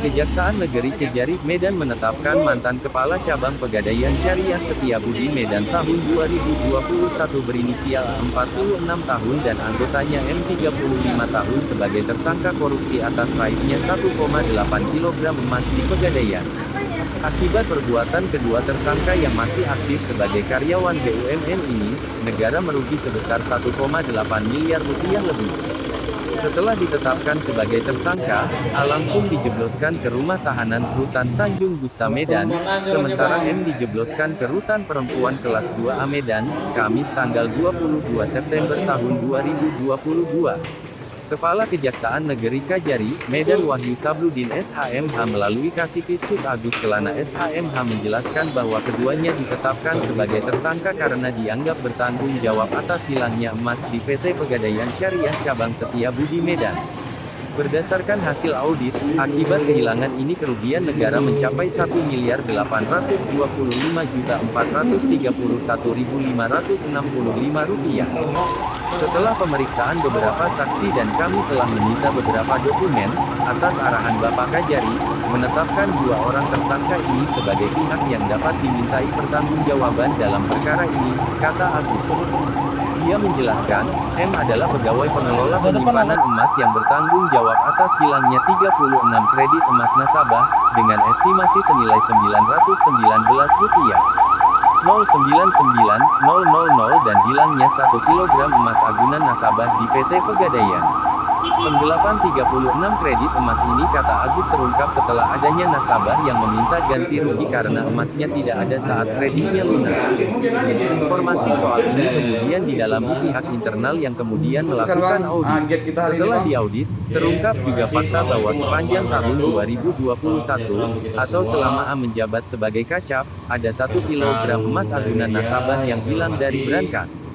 Kejaksaan Negeri Kejari, Medan menetapkan mantan Kepala Cabang Pegadaian Syariah Setiabudi Medan tahun 2021 berinisial A 46 tahun dan anggotanya M 35 tahun sebagai tersangka korupsi atas raibnya 1,8 kg emas di Pegadaian. Akibat perbuatan kedua tersangka yang masih aktif sebagai karyawan BUMN ini, negara merugi sebesar 1,8 miliar rupiah lebih. Setelah ditetapkan sebagai tersangka, A langsung dijebloskan ke rumah tahanan Rutan Tanjung Gusta Medan, sementara M dijebloskan ke Rutan Perempuan Kelas 2A Medan, Kamis tanggal 22 September tahun 2022. Kepala Kejaksaan Negeri Kejari, Medan Wahyu Sabludin SHMH melalui Kasipitsus Agus Kelana SHMH menjelaskan bahwa keduanya ditetapkan sebagai tersangka karena dianggap bertanggung jawab atas hilangnya emas di PT Pegadaian Syariah Cabang Setiabudi Medan. Berdasarkan hasil audit, akibat kehilangan ini kerugian negara mencapai Rp1.425.431.565. Setelah pemeriksaan beberapa saksi dan kami telah menyita beberapa dokumen, atas arahan Bapak Kejari, menetapkan dua orang tersangka ini sebagai pihak yang dapat dimintai pertanggungjawaban dalam perkara ini, kata Agus. Dia menjelaskan, M adalah pegawai pengelola penyimpanan emas yang bertanggung jawab atas hilangnya 36 kredit emas nasabah, dengan estimasi senilai Rp909.099.000 dan hilangnya 1 kg emas agunan nasabah di PT Pegadaian. Penggelapan 36 kredit emas ini, kata Agus, terungkap setelah adanya nasabah yang meminta ganti rugi karena emasnya tidak ada saat kreditnya lunas. Informasi soal ini kemudian didalami pihak internal yang kemudian melakukan audit. Setelah diaudit, terungkap juga fakta bahwa sepanjang tahun 2021, atau selama A menjabat sebagai Kacap, ada 1 kg emas agunan nasabah yang hilang dari brankas.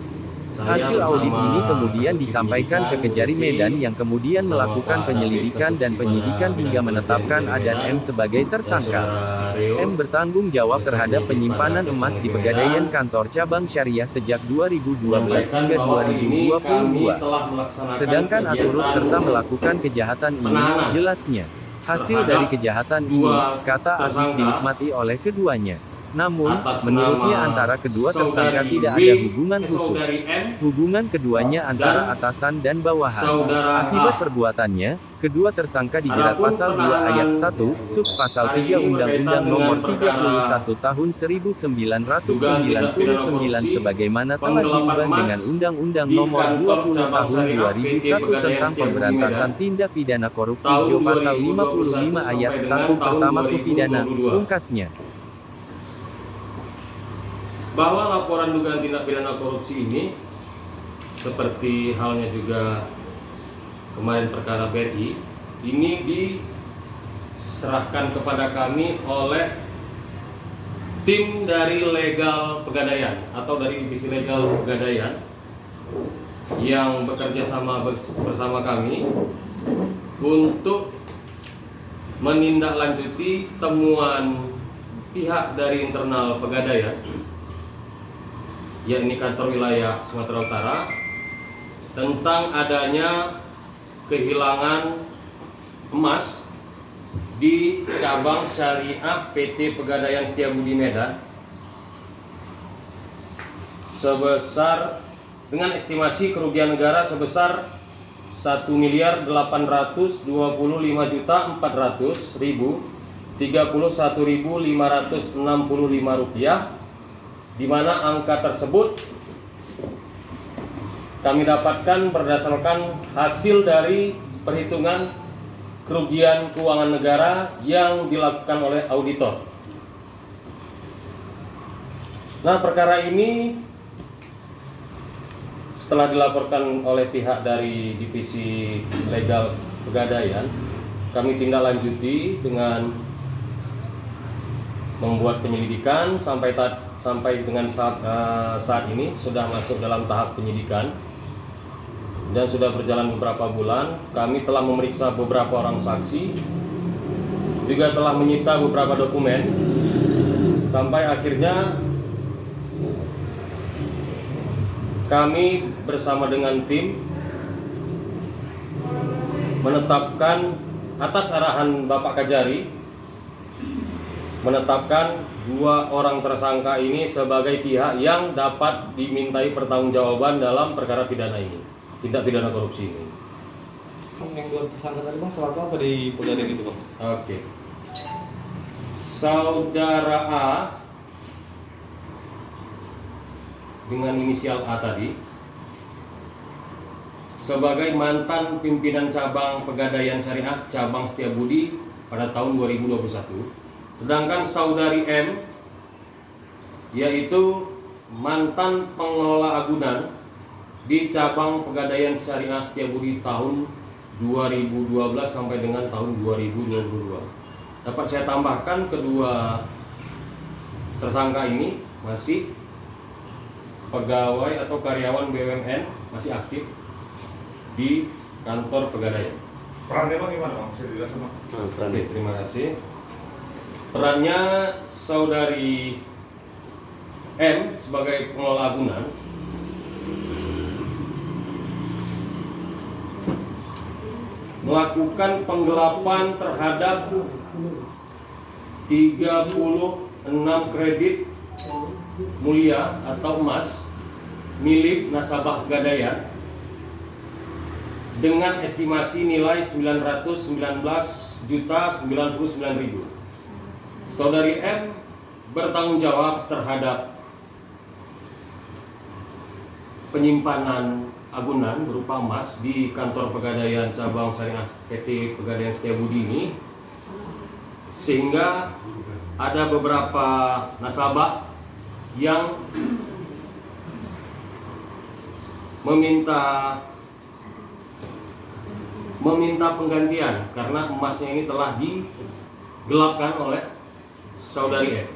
Hasil audit ini kemudian disampaikan ke Kejari Medan yang kemudian melakukan penyelidikan dan penyidikan hingga menetapkan A dan M sebagai tersangka. M bertanggung jawab terhadap penyimpanan emas di Pegadaian kantor cabang syariah sejak 2012 hingga 2022. Sedangkan A turut serta melakukan kejahatan ini, jelasnya. Hasil dari kejahatan ini, kata Agus, dinikmati oleh keduanya. Namun, menurutnya antara kedua tersangka tidak ada hubungan khusus. Hubungan keduanya antara atasan dan bawahan. Akibat perbuatannya, kedua tersangka dijerat pasal 2 ayat 1, subs pasal 3 Undang-Undang Nomor 31 Tahun 1999 sebagaimana telah diubah dengan Undang-Undang Nomor 20 Tahun 2001 tentang Pemberantasan Tindak Pidana Korupsi Jo pasal 55 ayat 1 pertama Kupidana, pungkasnya. Bahwa laporan dugaan tindak pidana korupsi ini, seperti halnya juga kemarin perkara BRI, ini diserahkan kepada kami oleh tim dari legal Pegadaian atau dari divisi legal Pegadaian yang bekerja sama bersama kami untuk menindaklanjuti temuan pihak dari internal Pegadaian, yakni kantor wilayah Sumatera Utara, tentang adanya kehilangan emas di cabang syariah PT Pegadaian Setiabudi Medan sebesar, dengan estimasi kerugian negara sebesar Rp1.425.431.565, di mana angka tersebut kami dapatkan berdasarkan hasil dari perhitungan kerugian keuangan negara yang dilakukan oleh auditor. Nah, perkara ini setelah dilaporkan oleh pihak dari divisi legal Pegadaian, kami tindak lanjuti dengan membuat penyelidikan sampai dengan saat ini sudah masuk dalam tahap penyidikan dan sudah berjalan beberapa bulan. Kami telah memeriksa beberapa orang saksi, juga telah menyita beberapa dokumen, sampai akhirnya kami bersama dengan tim menetapkan atas arahan Bapak Kajari menetapkan 2 orang tersangka ini sebagai pihak yang dapat dimintai pertanggungjawaban dalam perkara pidana ini, tindak pidana korupsi ini. Yang 2 tersangka tadi Bang, selaku apa di Pegadaian itu Bang? Oke. Saudara A dengan inisial A tadi sebagai mantan pimpinan cabang Pegadaian Syariah cabang Setiabudi pada tahun 2021. Sedangkan saudari M yaitu mantan pengelola agunan di cabang Pegadaian Syariah Setiabudi tahun 2012 sampai dengan tahun 2022. Dapat saya tambahkan kedua tersangka ini masih pegawai atau karyawan BUMN, masih aktif di kantor Pegadaian. Perannya Bang gimana Bang? Bisa dijelaskan Bang? Oke, terima kasih. Perannya saudari M sebagai pengelola agunan melakukan penggelapan terhadap 36 kredit mulia atau emas milik nasabah Pegadaian dengan estimasi nilai 919.099.000. Saudari M bertanggung jawab terhadap penyimpanan agunan berupa emas di kantor Pegadaian cabang Syariah PT Pegadaian Setiabudi ini, sehingga ada beberapa nasabah yang meminta penggantian karena emasnya ini telah digelapkan oleh saudari M.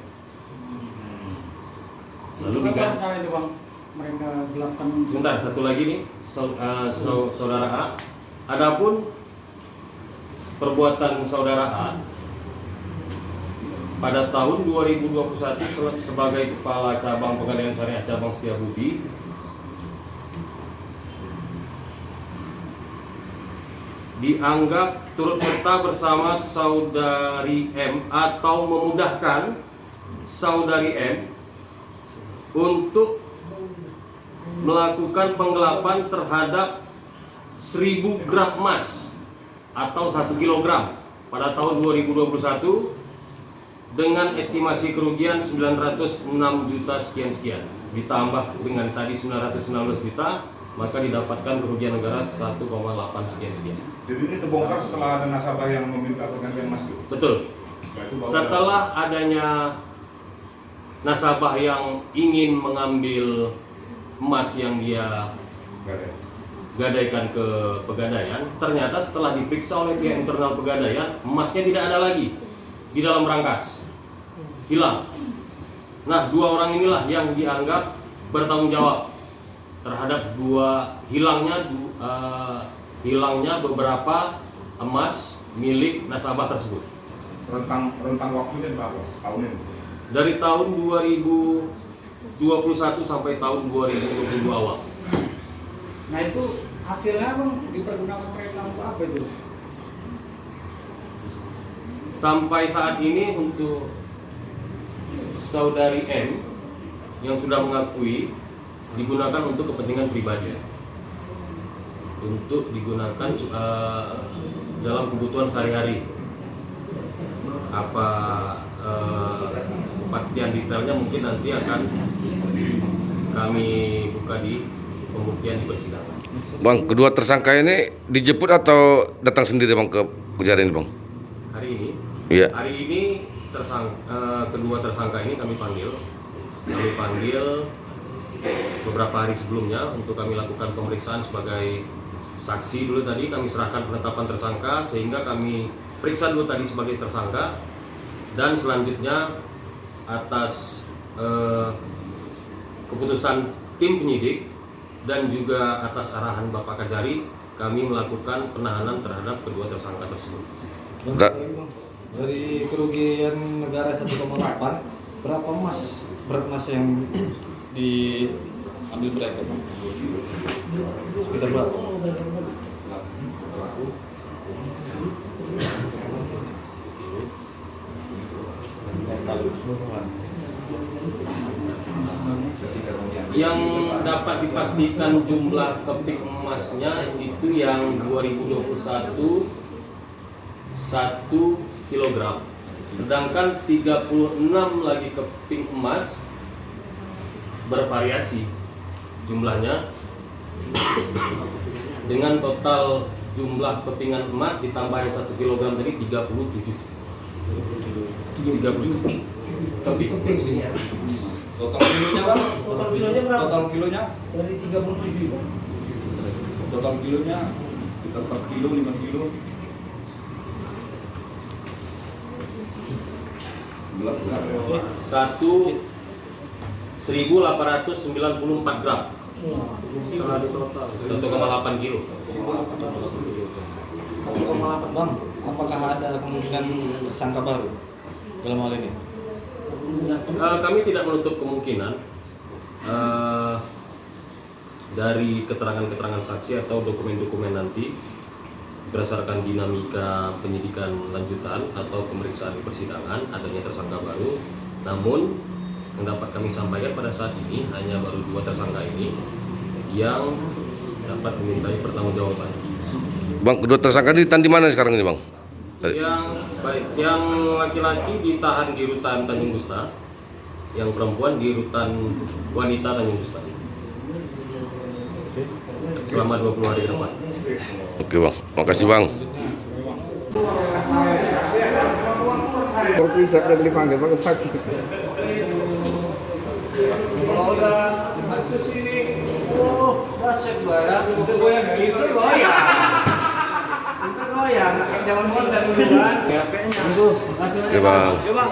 Lalu diganti. Cara itu Bang, mereka gelapkan. Sebentar, satu lagi nih, saudara A. Adapun perbuatan saudara A pada tahun 2021 sebagai kepala cabang Pegadaian Syariah cabang Setiabudi dianggap turut serta bersama saudari M atau memudahkan saudari M untuk melakukan penggelapan terhadap 1000 gram emas atau 1 kilogram pada tahun 2021 dengan estimasi kerugian 906 juta sekian-sekian, ditambah dengan tadi 919 juta, maka didapatkan kerugian negara 1,8 sekian-sekian. Jadi ini terbongkar setelah ada nasabah yang meminta pergantian emas itu? Betul. Setelah adanya nasabah yang ingin mengambil emas yang dia gadaikan ke Pegadaian, ternyata setelah diperiksa oleh pihak internal Pegadaian, emasnya tidak ada lagi di dalam rangkas, hilang. Nah, 2 orang inilah yang dianggap bertanggung jawab terhadap hilangnya beberapa emas milik nasabah tersebut. Rentang waktunya berapa? Setahun ini? Dari tahun 2021 sampai tahun 2022 awal. Nah itu hasilnya Bang dipergunakan mereka untuk apa itu? Sampai saat ini untuk saudari M yang sudah mengakui digunakan untuk kepentingan pribadi, untuk digunakan dalam kebutuhan sehari-hari. Apa kepastian detailnya mungkin nanti akan kami buka di pembuktian di persidangan. Bang, kedua tersangka ini dijemput atau datang sendiri Bang ke Pegadaian ini Bang? Hari ini, Iya. hari ini kedua tersangka ini kami panggil beberapa hari sebelumnya untuk kami lakukan pemeriksaan sebagai saksi dulu. Tadi kami serahkan penetapan tersangka sehingga kami periksa dulu tadi sebagai tersangka, dan selanjutnya atas keputusan tim penyidik dan juga atas arahan Bapak Kajari, kami melakukan penahanan terhadap kedua tersangka tersebut. Dari kerugian negara 1,8, berapa berat emas yang diambil mereka Bang? Sekitar berapa? Yang dapat dipastikan jumlah keping emasnya itu yang 2021 1 kilogram. Sedangkan 36 lagi keping emas bervariasi jumlahnya dengan total jumlah kepingan emas ditambah yang 1 kilogram tadi 37 keping. Total kilonya bang? Total kilonya berapa? Total kilonya? Dari 37. Total kilonya sekitar 4 kilo, 5 kilo. Satu 1.894 gram. 1,8 kilo. Bang, apakah ada kemungkinan tersangka baru dalam hal ini? Kami tidak menutup kemungkinan dari keterangan-keterangan saksi atau dokumen-dokumen nanti berdasarkan dinamika penyidikan lanjutan atau pemeriksaan di persidangan adanya tersangka baru. Namun yang dapat kami sampaikan pada saat ini hanya baru 2 tersangka ini yang dapat dimintai pertanggungjawaban. Bang, kedua tersangka ini ditahan di mana sekarang ini, Bang? Yang laki-laki ditahan di rutan Tanjung Gusta, yang perempuan di rutan wanita Tanjung Gusta selama 20 hari ke depan. Oke, Bang. Makasih, Bang. Bisa dipanggil pakai saksi. Kalau udah kasus ini, dasar goyang, itu goyang gitu goyang. Itu goyang, kayak zaman modern dulu kan. Oke, Bang. Ya bang.